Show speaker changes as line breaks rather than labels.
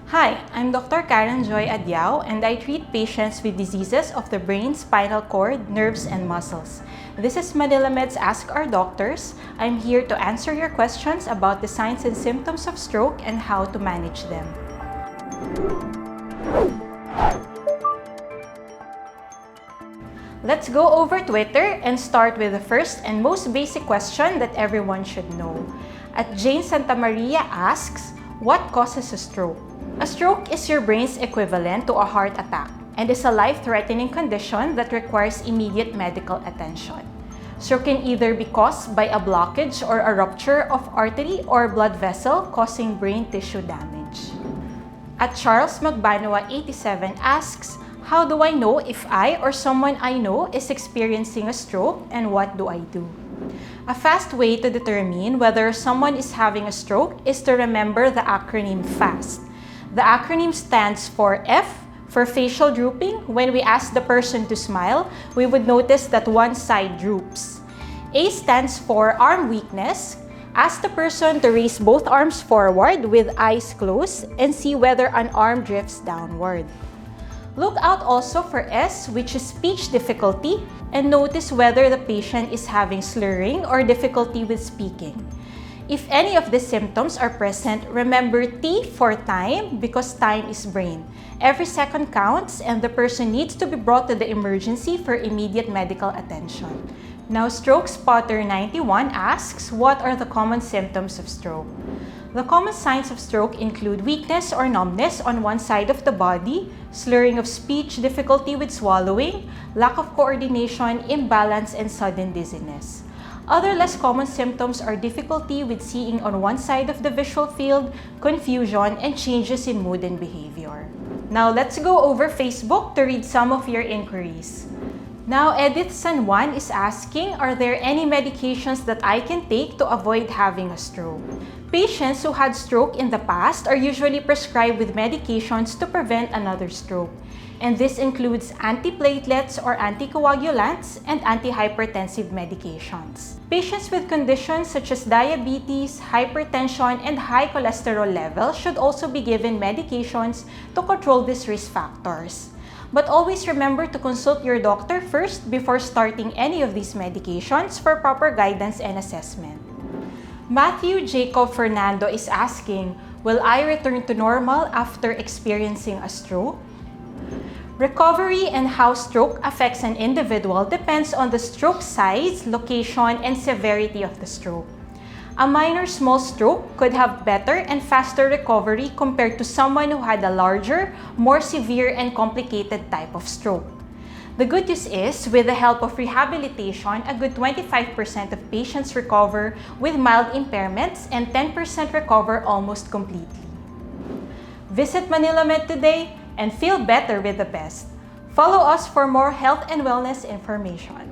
Hi, I'm Dr. Karen Joy Adiao, and I treat patients with diseases of the brain, spinal cord, nerves, and muscles. This is ManilaMed's Ask Our Doctors. I'm here to answer your questions about the signs and symptoms of stroke and how to manage them. Let's go over Twitter and start with the first and most basic question that everyone should know. At Jane Santa Maria asks, what causes a stroke? A stroke is your brain's equivalent to a heart attack and is a life-threatening condition that requires immediate medical attention. Stroke can either be caused by a blockage or a rupture of artery or blood vessel causing brain tissue damage. At Charles Magbanua 87 asks, how do I know if I or someone I know is experiencing a stroke and what do I do? A fast way to determine whether someone is having a stroke is to remember the acronym FAST. The acronym stands for F for facial drooping. When we ask the person to smile, we would notice that one side droops. A stands for arm weakness. Ask the person to raise both arms forward with eyes closed and see whether an arm drifts downward. Look out also for S, which is speech difficulty, and notice whether the patient is having slurring or difficulty with speaking. If any of the symptoms are present, remember T for time because time is brain. Every second counts and the person needs to be brought to the emergency for immediate medical attention. Now, Stroke Spotter 91 asks, what are the common symptoms of stroke? The common signs of stroke include weakness or numbness on one side of the body, slurring of speech, difficulty with swallowing, lack of coordination, imbalance, and sudden dizziness. Other less common symptoms are difficulty with seeing on one side of the visual field, confusion, and changes in mood and behavior. Now let's go over Facebook to read some of your inquiries. Now Edith San Juan is asking, are there any medications that I can take to avoid having a stroke? Patients who had stroke in the past are usually prescribed with medications to prevent another stroke. And this includes antiplatelets or anticoagulants and antihypertensive medications. Patients with conditions such as diabetes, hypertension, and high cholesterol levels should also be given medications to control these risk factors. But always remember to consult your doctor first before starting any of these medications for proper guidance and assessment. Matthew Jacob Fernando is asking, will I return to normal after experiencing a stroke? Recovery and how stroke affects an individual depends on the stroke size, location, and severity of the stroke. A minor small stroke could have better and faster recovery compared to someone who had a larger, more severe, and complicated type of stroke. The good news is, with the help of rehabilitation, a good 25% of patients recover with mild impairments and 10% recover almost completely. Visit ManilaMed today and feel better with the best. Follow us for more health and wellness information.